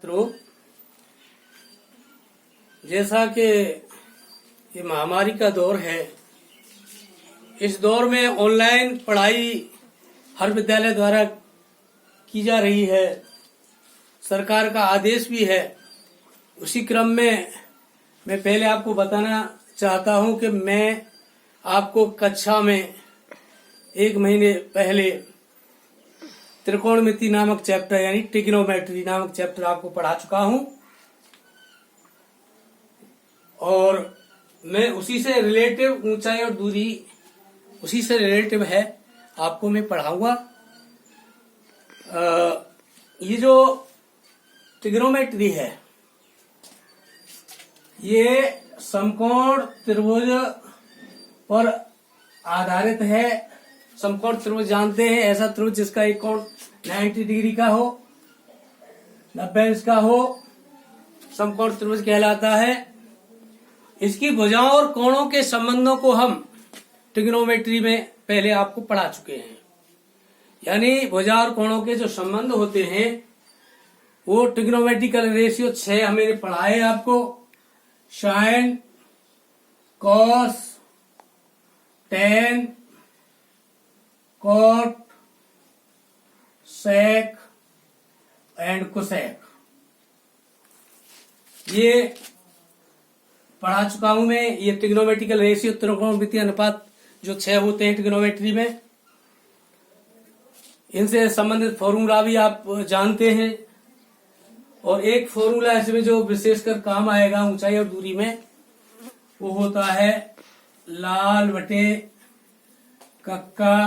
छात्रों, जैसा कि ये महामारी का दौर है, इस दौर में ऑनलाइन पढ़ाई हर विद्यालय द्वारा की जा रही है। सरकार का आदेश भी है। उसी क्रम में मैं पहले आपको बताना चाहता हूं कि मैं आपको कक्षा में 1 महीने पहले त्रिकोणमिति नामक चैप्टर यानी ट्रिग्नोमेट्री नामक चैप्टर आपको पढ़ा चुका हूं और मैं उसी से रिलेटिव ऊंचाई और दूरी उसी से रिलेटिव है आपको मैं पढ़ाऊंगा। ये जो ट्रिग्नोमेट्री है ये समकोण त्रिभुज पर आधारित है। समकोण त्रिभुज जानते हैं, ऐसा त्रिभुज जिसका एक कोण 90 डिग्री का हो, 90 अंश का हो, समकोण त्रिभुज कहलाता है। इसकी भुजाओं और कोणों के संबंधों को हम ट्रिग्नोमेट्री में पहले आपको पढ़ा चुके हैं। यानी भुजा और कोणों के जो संबंध होते हैं वो ट्रिग्नोमेट्रिकल रेशियो 6 हमने पढ़ाए आपको। Sine, cos, tan, cot, sec and cosec, ये पढ़ा चुका हूं मैं। ये ट्रिग्नोमेट्रिकल रेशियो त्रिकोणमितीय अनुपात जो 6 होते हैं ट्रिग्नोमेट्री में, इनसे संबंधित फॉर्मूला भी आप जानते हैं। और एक फॉर्मूला इसमें जो विशेषकर काम आएगा ऊंचाई और दूरी में, वो होता है लाल बटे कक्का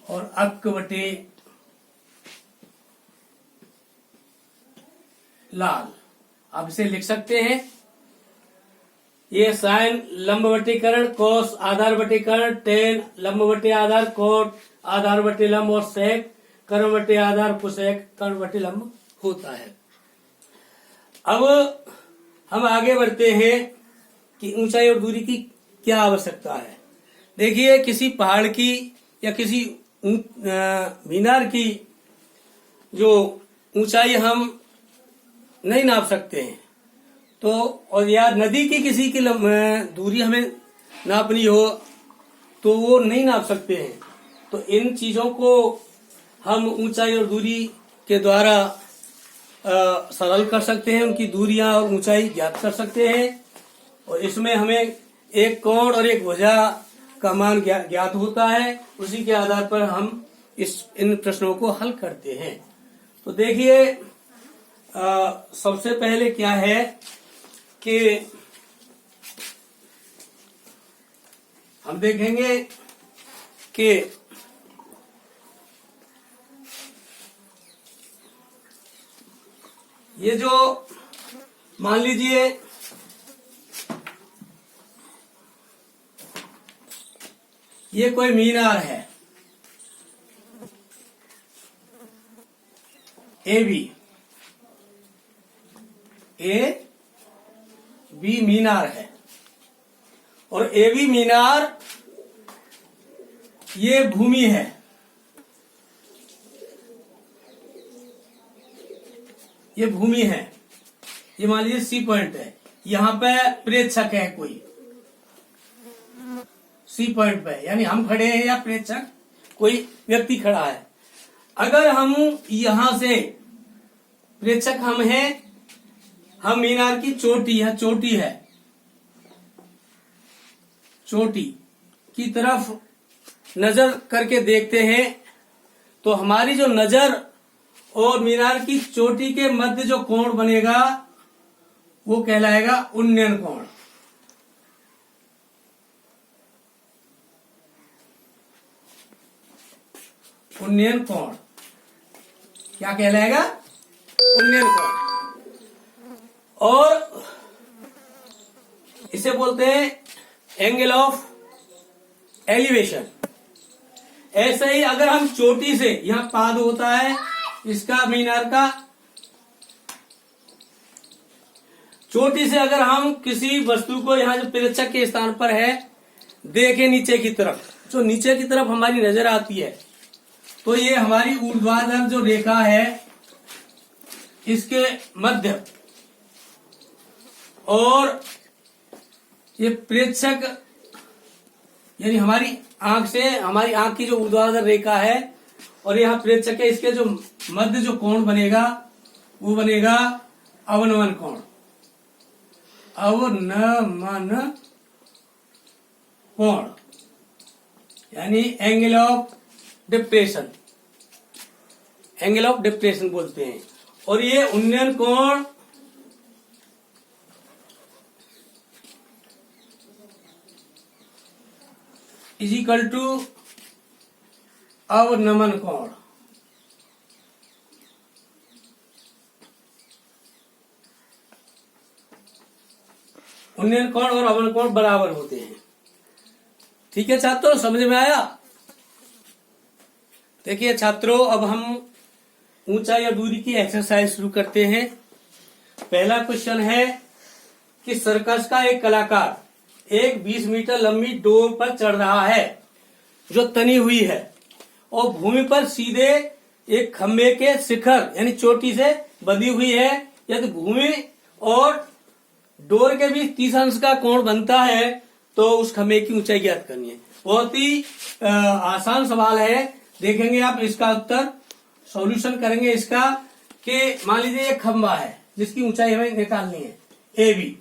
और अक्क बटे लाल। आप इसे लिख सकते हैं। ये साइन लंब बटे कर्ण, कॉस आधार बटे कर्ण, टेन लंब बटे आधार, कोट आधार बटे लंब और सेक कर्ण बटे आधार, कोसेक कर्ण बटे लंब होता है। अब हम आगे बढ़ते हैं कि ऊंचाई और दूरी की क्या आवश्यकता है। देखिए, किसी पहाड़ की या किसी मीनार की जो ऊंचाई हम नहीं नाप सकते हैं, तो और या नदी की किसी की दूरी हमें नापनी हो तो वो नहीं नाप सकते हैं। तो इन चीजों को हम ऊंचाई और दूरी के द्वारा सरल कर सकते हैं, उनकी दूरियां और ऊंचाई ज्ञात कर सकते हैं। और इसमें हमें एक कोण और एक भुजा का मान ज्ञात होता है। उसी के आधार पर हम इन प्रश्नों को हल करते हैं। तो देखिए, सबसे पहले क्या है कि हम देखेंगे कि ये जो मान लीजिए ये कोई मीनार है ए बी मीनार है और ए बी मीनार ये भूमि है। ये भूमि है, ये मान लीजिए सी पॉइंट है। यहाँ पे प्रेक्षक है कोई सी पॉइंट पे, यानी हम खड़े हैं या प्रेक्षक कोई व्यक्ति खड़ा है। अगर हम यहां से प्रेक्षक हम हैं, हम मीनार की चोटी है चोटी की तरफ नजर करके देखते हैं, तो हमारी जो नजर और मीनार की चोटी के मध्य जो कोण बनेगा वो कहलाएगा उन्नयन कोण। उन्नयन कोण क्या कहलाएगा? उन्नयन कोण। और इसे बोलते हैं एंगल ऑफ एलिवेशन। ऐसे ही अगर हम चोटी से, यहां पाद होता है इसका मीनार का, चोटी से अगर हम किसी वस्तु को यहां जो प्रेक्षक के स्थान पर है देखें नीचे की तरफ, जो नीचे की तरफ हमारी नजर आती है, तो ये हमारी ऊर्ध्वाधर जो रेखा है इसके मध्य और ये प्रेक्षक यानी हमारी आंख की जो ऊर्ध्वाधर रेखा है और यहाँ प्रेक्षक है, इसके जो मध्य जो कोण बनेगा वो बनेगा अवनमन कोण, अवनमन कोण यानी angle of depression, angle of depression बोलते हैं। और ये उन्नयन कोण इज इक्वल टू अवनमन कोण। उन्नयन कोण और अवनमन कोण बराबर होते हैं। ठीक है छात्रों, समझ में आया? देखिए छात्रों, अब हम ऊंचाई या दूरी की एक्सरसाइज शुरू करते हैं। पहला क्वेश्चन है कि सर्कस का एक कलाकार एक 20 मीटर लंबी डोर पर चढ़ रहा है जो तनी हुई है और भूमि पर सीधे एक खंबे के शिखर यानी चोटी से बंधी हुई है। यदि भूमि और डोर के बीच 30 अंश का कोण बनता है तो उस खंबे की ऊंचाई ज्ञात करनी है। बहुत ही आसान सवाल है, देखेंगे आप इसका उत्तर, सॉल्यूशन करेंगे इसका। कि मान लीजिए एक खंबा है जिसकी ऊंचाई हमें निकालनी है ए बी,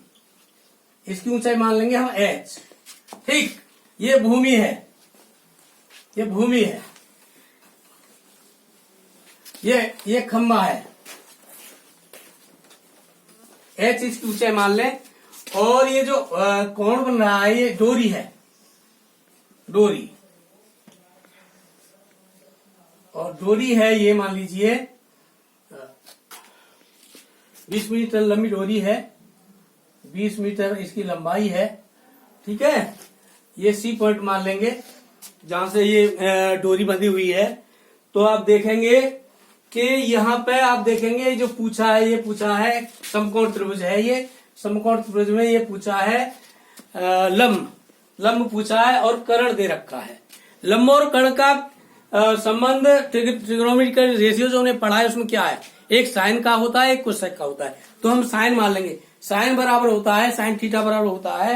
इसकी ऊंचाई मान लेंगे हम एच। ठीक, ये भूमि है, ये भूमि है, ये खंबा है, एच इसकी ऊंचाई मान लें। और ये जो कोण बन रहा है ये डोरी है, डोरी, और डोरी है ये मान लीजिए 20 मीटर लंबी डोरी है, 20 मीटर इसकी लंबाई है। ठीक है, ये सी पॉइंट मान लेंगे जहां से ये डोरी बंधी हुई है। तो आप देखेंगे कि यहाँ पे आप देखेंगे जो पूछा है, ये पूछा है समकोण त्रिभुज है, ये समकोण त्रिभुज में ये पूछा है लंब पूछा है और कर्ण दे रखा है। लंब और कर्ण का संबंध ट्रिग्नोमेट्रिकल रेशियो जो उन्हें पढ़ा है उसमें क्या है, एक साइन का होता है, एक कोसेक का होता है। तो हम साइन मान लेंगे, साइन बराबर होता है, साइन थीटा बराबर होता है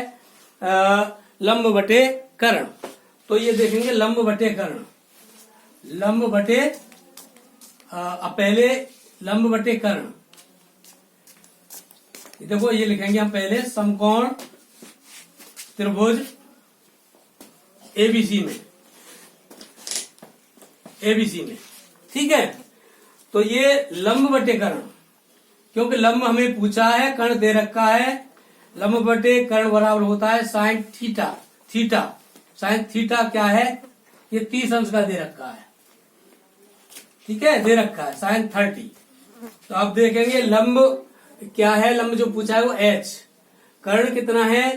लंब बटे कर्ण। तो ये देखेंगे लंब बटे कर्ण, लंब बटे पहले लंब बटे कर्ण, देखो ये लिखेंगे हम पहले समकोण त्रिभुज एबीसी में, एबीसी में। ठीक है, तो ये लंब बटे कर्ण, क्योंकि लंब हमें पूछा है, कर्ण दे रखा है, लंब बटे कर्ण बराबर होता है sine theta. Theta, sine theta क्या है, ये 30 अंश का दे रखा है। ठीक है, दे रखा है साइन 30। तो अब देखेंगे लंब क्या है, लंब जो पूछा है वो एच, कर्ण कितना है,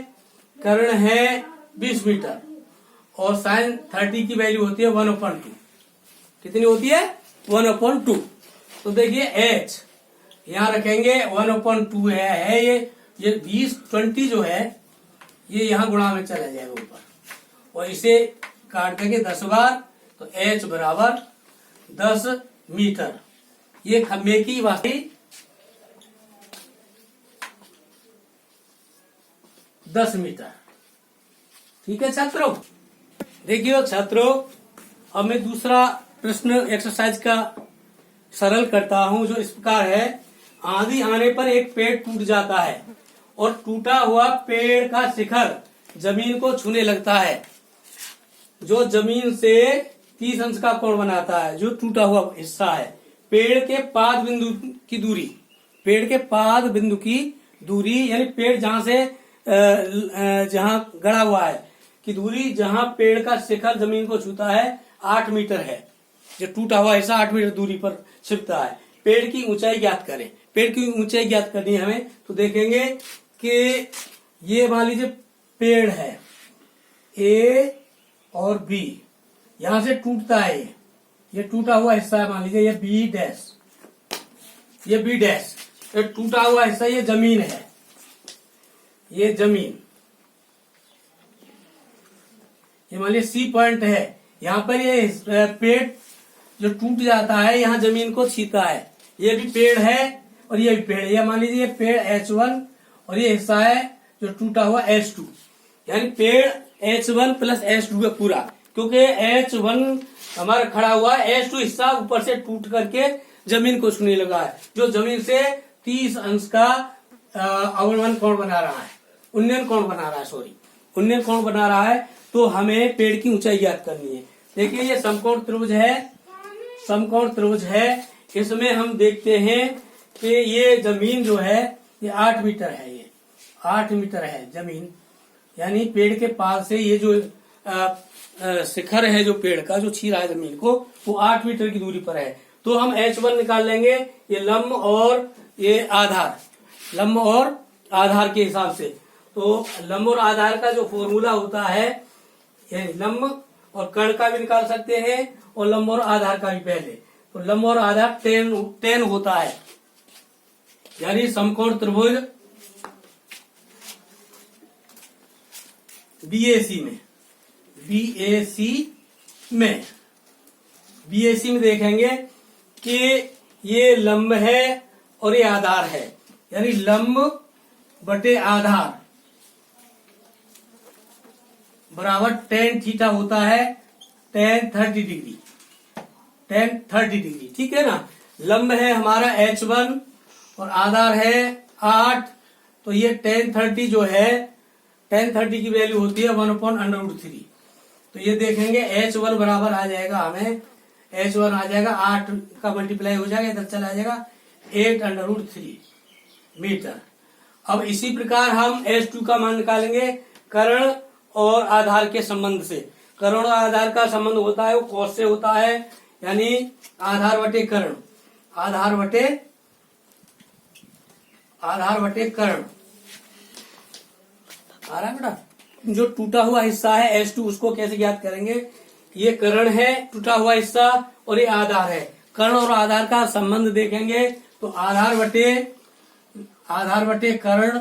कर्ण है 20 मीटर और साइन 30 की वैल्यू होती है 1/2। कितनी होती है, 1/2। तो देखिए एच यहां रखेंगे 1/2 है ये 20 जो है ये यहां गुणा में चला जाएगा ऊपर और इसे काट देंगे 10 बार। तो एच बराबर 10 मीटर। ये खंबे की वाकई 10 मीटर। ठीक है छात्रों, देखिए छात्रों, अब मैं दूसरा प्रश्न एक्सरसाइज का सरल करता हूं जो इस प्रकार है। आंधी आने पर एक पेड़ टूट जाता है और टूटा हुआ पेड़ का शिखर जमीन को छूने लगता है जो जमीन से 30 अंश का कोण बनाता है। जो टूटा हुआ हिस्सा है पेड़ के पाद बिंदु की दूरी, पेड़ के पाद बिंदु की दूरी यानी पेड़ जहां से जहां गड़ा हुआ है की दूरी, जहां पेड़ का शिखर जमीन को छूता है 8 मीटर है। जो टूटा हुआ हिस्सा 8 मीटर दूरी पर छिपता है। पेड़ की ऊंचाई ज्ञात करें, पेड़ की ऊंचाई ज्ञात करनी है हमें। तो देखेंगे कि ये मान लीजिए पेड़ है ए और बी, यहां से टूटता है, ये टूटा हुआ हिस्सा है, मान लीजिए ये बी डैश, ये बी डैश, ये टूटा हुआ हिस्सा ये जमीन है, ये जमीन, ये मान लीजिए सी पॉइंट है। यहाँ पर ये पेड़ जो टूट जाता है यहाँ जमीन को छीता है, ये भी पेड़ है और ये पेड़, ये मान लीजिए पेड़ H1 और ये हिस्सा है जो टूटा हुआ H2, यानी पेड़ H1 प्लस H2 है पूरा, क्योंकि H1 हमारा खड़ा हुआ है, H2 हिस्सा ऊपर से टूट करके जमीन को छूने लगा है, जो जमीन से 30 अंश का अवलंबन कोण बना रहा है, उन्नयन कोण बना रहा है, सॉरी उन्नयन कोण बना रहा है। तो हमें पेड़ की ऊंचाई ज्ञात करनी है। देखिए ये समकोण त्रिभुज है, समकोण त्रिभुज है, इसमें हम देखते हैं कि ये जमीन जो है ये 8 मीटर है, ये 8 मीटर है जमीन, यानी पेड़ के पास से ये जो शिखर है जो पेड़ का जो छीरा है जमीन को, वो 8 मीटर की दूरी पर है। तो हम H1 निकाल लेंगे, ये लंब और ये आधार, लंब और आधार के हिसाब से। तो लंब और आधार का जो फॉर्मूला होता है, यानी लंब और कर्ण का भी निकाल सकते हैं और लंब और आधार का भी पहले। तो लंब और आधार 10 होता है, यानी समकोण त्रिभुज BAC में देखेंगे कि ये लंब है और ये आधार है, यानी लंब बटे आधार बराबर tan थीटा होता है, tan 30 डिग्री, tan 30 डिग्री, ठीक है ना। लंब है हमारा H1 और आधार है 8, तो ये tan 30 जो है, tan 30 की वैल्यू होती है 1/√3। तो ये देखेंगे H1 बराबर आ जाएगा, हमें H1 आ जाएगा 8 का मल्टीप्लाई हो जाएगा, इधर चला जाएगा 8/√3 मीटर। अब इसी प्रकार हम H2 का मान निकालेंगे कर्ण और आधार के संबंध से। कर्ण और आधार का संबंध होता है वो कॉस से होता है, यानी आधार बटे कर्ण, आधार बटे कर्ण आ रहा है बेटा। जो टूटा हुआ हिस्सा है H2 उसको कैसे ज्ञात करेंगे, ये कर्ण है टूटा हुआ हिस्सा और ये आधार है। कर्ण और आधार का संबंध देखेंगे तो आधार बटे कर्ण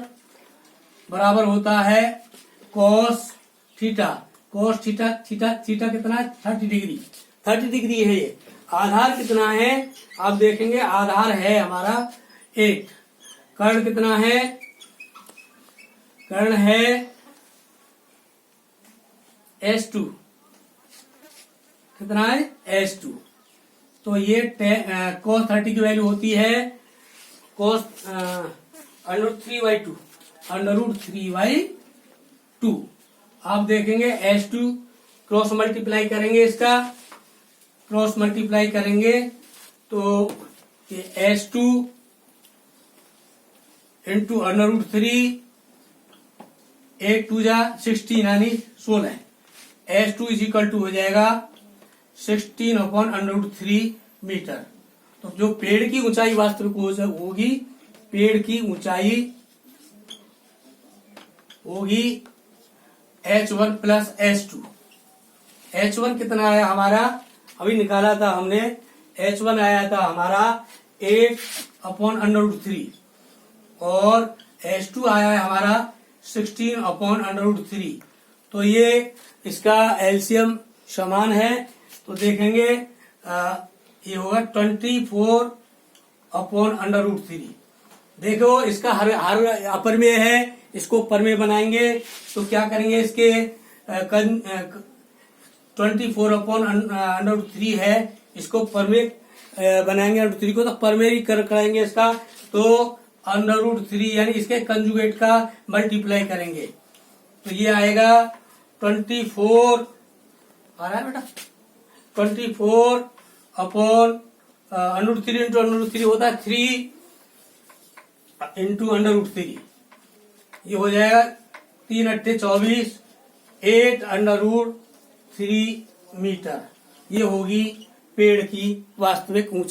बराबर होता है cos थीटा, cos थीटा कितना है 30 डिग्री, 30 डिग्री है ये। आधार कितना है आप देखेंगे, आधार है हमारा 8, कर्ण कितना है, कर्ण है H2, कितना है H2। तो ये cos 30 की वैल्यू होती है cos √3/2। आप देखेंगे H2 क्रॉस मल्टीप्लाई करेंगे, इसका क्रॉस मल्टीप्लाई करेंगे तो ये H2 इंटू √3, 8 2 जा 16 यानी 16, H2 इज इक्वल टू हो जाएगा 16/√3 मीटर। तो जो पेड़ की ऊंचाई वास्तविक होगी, पेड़ की ऊंचाई होगी H1 प्लस H2। H1 कितना आया हमारा, अभी निकाला था हमने, H1 आया था हमारा 8/√3 और H2 आया है हमारा 16/√3। तो ये इसका एलसीएम समान है, तो देखेंगे ये होगा 24/√3। देखो इसका हर अपर में है, इसको पर में बनाएंगे तो क्या करेंगे, इसके 24/√3 है, इसको पर में बनाएंगे √3 को, तो पर में ही कराएंगे इसका, तो √3 यानी इसके कंजुगेट का मल्टीप्लाई करेंगे तो ये आएगा 24, आ रहा है बेटा 24/√3 इंटू √3 होता है 3 इंटू √3, ये हो जाएगा 3 8 24, 8/√3 मीटर। ये होगी पेड़ की वास्तविक ऊंचाई।